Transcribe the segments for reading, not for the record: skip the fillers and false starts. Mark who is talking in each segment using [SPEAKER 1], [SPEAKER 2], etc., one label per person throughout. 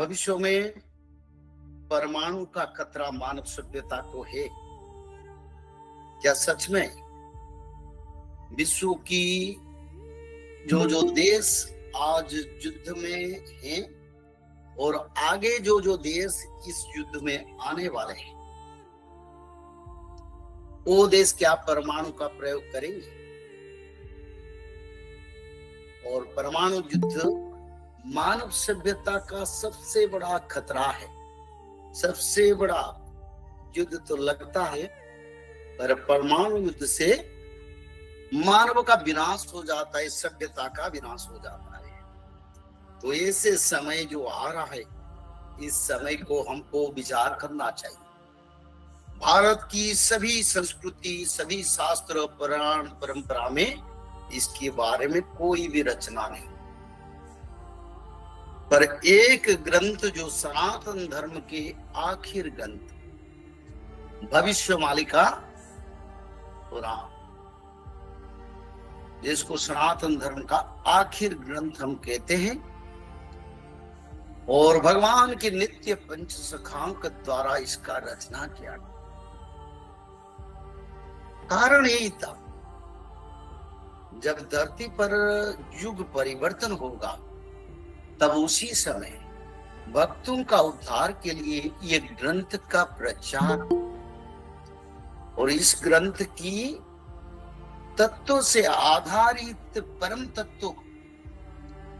[SPEAKER 1] भविष्य में परमाणु का खतरा मानव सभ्यता को है? क्या सच में विश्व की जो जो देश आज युद्ध में हैं और आगे जो जो देश इस युद्ध में आने वाले हैं, वो देश क्या परमाणु का प्रयोग करेंगे? और परमाणु युद्ध मानव सभ्यता का सबसे बड़ा खतरा है। सबसे बड़ा युद्ध तो लगता है, पर परमाणु युद्ध से मानव का विनाश हो जाता है, सभ्यता का विनाश हो जाता है। तो ऐसे समय जो आ रहा है, इस समय को हमको विचार करना चाहिए। भारत की सभी संस्कृति, सभी शास्त्र, पुराण, परंपरा में इसके बारे में कोई भी रचना नहीं, पर एक ग्रंथ जो सनातन धर्म के आखिर ग्रंथ भविष्यवाणिका पुराण, जिसको सनातन धर्म का आखिर ग्रंथ हम कहते हैं, और भगवान के नित्य पंचसखांक द्वारा इसका रचना किया। कारण यही था, जब धरती पर युग परिवर्तन होगा, तब उसी समय भक्तों का उद्धार के लिए ये ग्रंथ का प्रचार और इस ग्रंथ की तत्वों से आधारित परम तत्व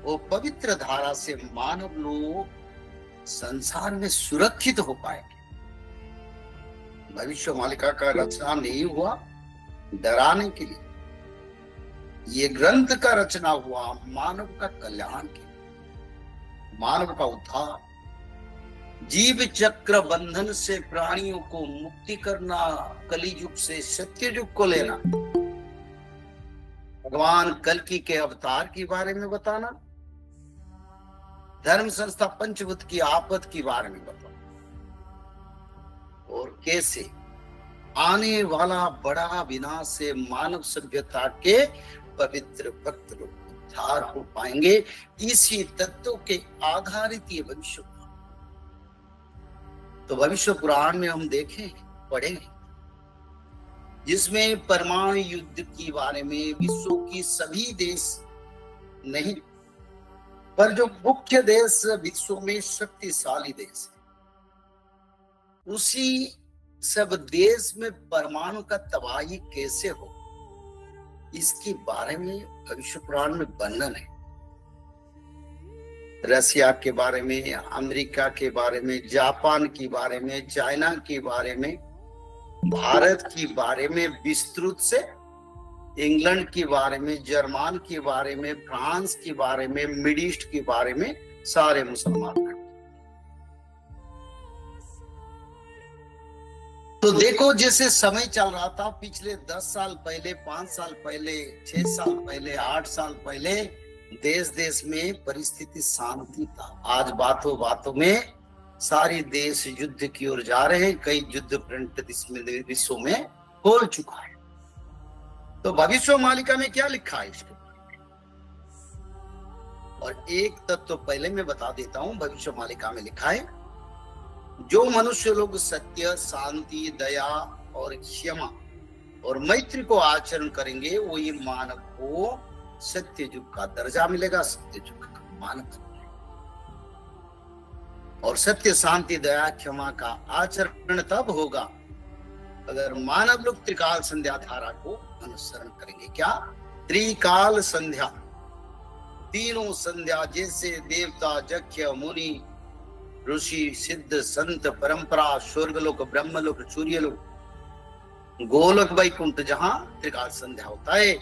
[SPEAKER 1] और पवित्र धारा से मानव लोग संसार में सुरक्षित हो पाएंगे। भविष्यवाणिका का रचना नहीं हुआ डराने के लिए, ये ग्रंथ का रचना हुआ मानव का कल्याण के लिए, मानव का उद्धार, जीव चक्र बंधन से प्राणियों को मुक्ति करना, कली युग से सत्य युग को लेना, भगवान कल्कि के अवतार के बारे में बताना, धर्म संस्था पंचभूत की आपद के बारे में बताना, और कैसे आने वाला बड़ा विनाश से मानव सभ्यता के पवित्र भक्त लोग उद्धार हो पाएंगे। इसी तत्वों के आधारित ये भविष्य, तो भविष्य पुराण में हम देखें, पढ़ेंगे, जिसमें परमाणु युद्ध के बारे में विश्व की सभी देश नहीं, पर जो मुख्य देश विश्व में शक्तिशाली देश है, उसी सब देश में परमाणु का तबाही कैसे हो, इसके बारे में भविष्य पुराण में वर्णन है। रसिया के बारे में, अमेरिका के बारे में, जापान के बारे में, चाइना के बारे में, भारत के बारे में विस्तृत से, इंग्लैंड के बारे में, जर्मन के बारे में, फ्रांस के बारे में, मिड ईस्ट के बारे में, सारे मुसलमान। तो देखो, जैसे समय चल रहा था पिछले 10 साल पहले, 5 साल पहले, 6 साल पहले, 8 साल पहले देश देश में परिस्थिति शांति था। आज बातों बातों में सारी देश युद्ध की ओर जा रहे हैं। कई युद्ध फ्रंट विश्व में खोल चुका है। तो भविष्यवाणिका में क्या लिखा है इसके बारे में, और एक तत्व पहले मैं बता देता हूं। भविष्यवाणिका में लिखा है, जो मनुष्य लोग सत्य, शांति, दया और क्षमा और मैत्री को आचरण करेंगे, वो ये मानव को सत्य युग का दर्जा मिलेगा, सत्य युग का मानव। और सत्य, शांति, दया, क्षमा का आचरण तब होगा अगर मानव लोग त्रिकाल संध्या धारा को अनुसरण करेंगे। क्या? त्रिकाल संध्या, तीनों संध्या, जैसे देवता, यक्ष, मुनि, ऋषि, सिद्ध, संत, परंपरा, स्वर्गलोक, ब्रह्मलोक, सूर्यलोक, गोलोक, वैकुंठ, जहां त्रिकाल संध्या होता है,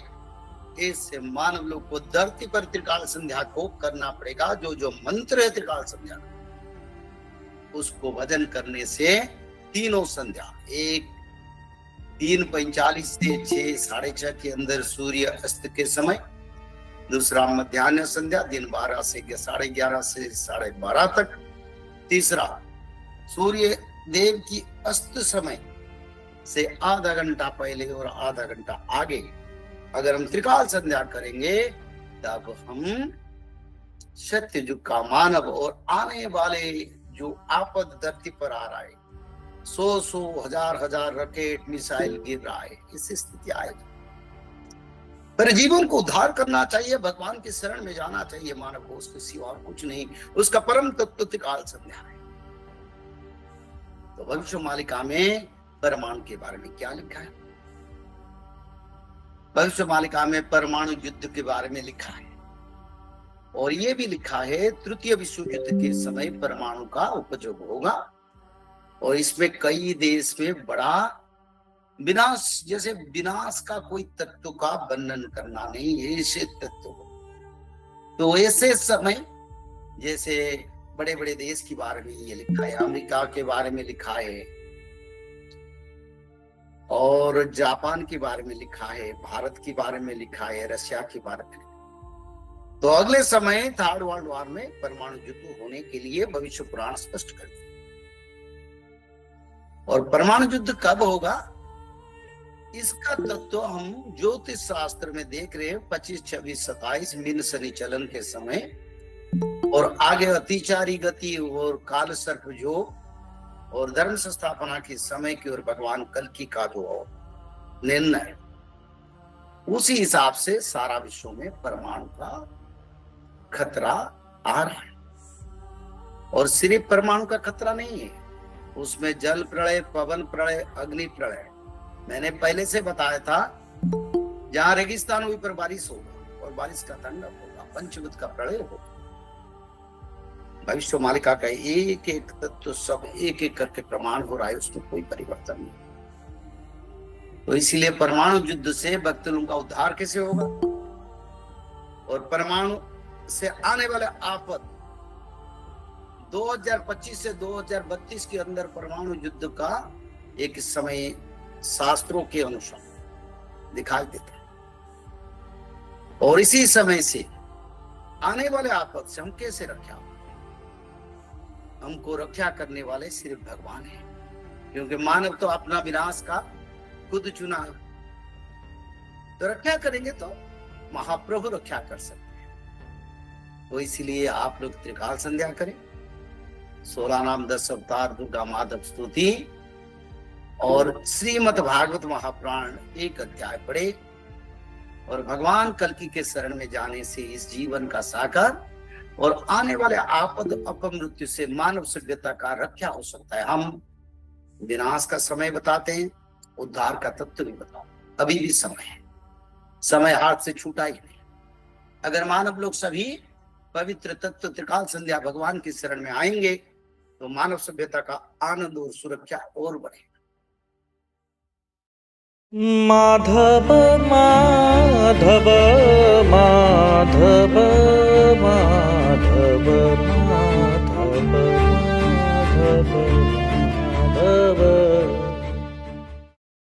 [SPEAKER 1] ऐसे मानव लोग को धरती पर त्रिकाल संध्या को करना पड़ेगा। जो जो मंत्र है त्रिकाल संध्या, उसको भजन करने से तीनों संध्या, एक 3:45 से 6, 6:30 के अंदर सूर्य अस्त के समय, दूसरा मध्याह्न संध्या दिन 12 से 11:30 से 12:30 तक, तीसरा सूर्य देव की अस्त समय से आधा घंटा पहले और आधा घंटा आगे अगर हम त्रिकाल संध्या करेंगे, तब हम सत्य युग का मानव और आने वाले जो आपद धरती पर आ रहा है, 100 हजार रॉकेट मिसाइल गिर रहा है, इस स्थिति आएगी। पर जीवन को उद्धार करना चाहिए, भगवान की शरण में जाना चाहिए मानव को, उसके सिवा और कुछ नहीं। उसका परम तत्व त्रिकाल संध्या है। तो भविष्य मालिका में परमाणु के बारे में क्या लिखा है? भविष्य मालिका में परमाणु युद्ध के बारे में लिखा है, और ये भी लिखा है तृतीय विश्व युद्ध के समय परमाणु का उपयोग होगा, और इसमें कई देश में बड़ा विनाश, जैसे विनाश का कोई तत्व का वर्णन करना नहीं है, ऐसे तत्व। तो ऐसे समय जैसे बड़े बड़े देश के बारे में ये लिखा है, अमेरिका के बारे में लिखा है, और जापान के बारे में लिखा है, भारत के बारे में लिखा है, रशिया के बारे में। तो अगले समय थर्ड वर्ल्ड वॉर में परमाणु युद्ध होने के लिए भविष्य पुराण स्पष्ट करते हैं। और परमाणु युद्ध कब होगा, इसका तत्व हम ज्योतिष शास्त्र में देख रहे हैं। 25, 26, 27 मीन शनि चलन के समय, और आगे अतिचारी गति और काल सर्प योग और धर्म संस्थापना के समय की ओर भगवान कल्कि का जो निर्णय, उसी हिसाब से सारा विश्व में परमाणु का खतरा आ रहा है। और सिर्फ परमाणु का खतरा नहीं है, उसमें जल प्रलय, पवन प्रलय, अग्नि प्रलय। मैंने पहले से बताया था, जहां रेगिस्तान हुई पर बारिश होगा और बारिश का तांडव होगा, पंचभूत का प्रलय होगा। भविष्य मालिका का एक एक तत्व सब एक एक करके प्रमाण हो रहा है, उसमें कोई परिवर्तन नहीं। तो इसीलिए परमाणु युद्ध से भक्त लोगों का उद्धार कैसे होगा, और परमाणु से आने वाले आपद 2025 से 2032 के अंदर परमाणु युद्ध का एक समय शास्त्रों के अनुसार दिखाई देता है। और इसी समय से आने वाले आपद से हम कैसे रक्षा, हमको रक्षा करने वाले सिर्फ भगवान है, क्योंकि मानव तो अपना विनाश का खुद चुना है। तो रक्षा करेंगे तो महाप्रभु रक्षा कर सकते हैं। तो इसीलिए आप लोग त्रिकाल संध्या करें, 16 नाम 10 अवतार, दुर्गा माधव स्तुति और श्रीमद् भागवत महापुराण 1 अध्याय पढ़े, और भगवान कल्कि के शरण में जाने से इस जीवन का साकार और आने वाले आपद अपमृत्यु से मानव सभ्यता का रक्षा हो सकता है। हम विनाश का समय बताते हैं, उद्धार का तत्व भी बताओ। अभी भी समय है, समय हाथ से छूटा ही नहीं। अगर मानव लोग सभी पवित्र तत्व त्रिकाल संध्या भगवान की शरण में आएंगे तो मानव सभ्यता का आनंद और सुरक्षा और बढ़ेगा।
[SPEAKER 2] माधव माधव माधव माधव माधव माधव माधव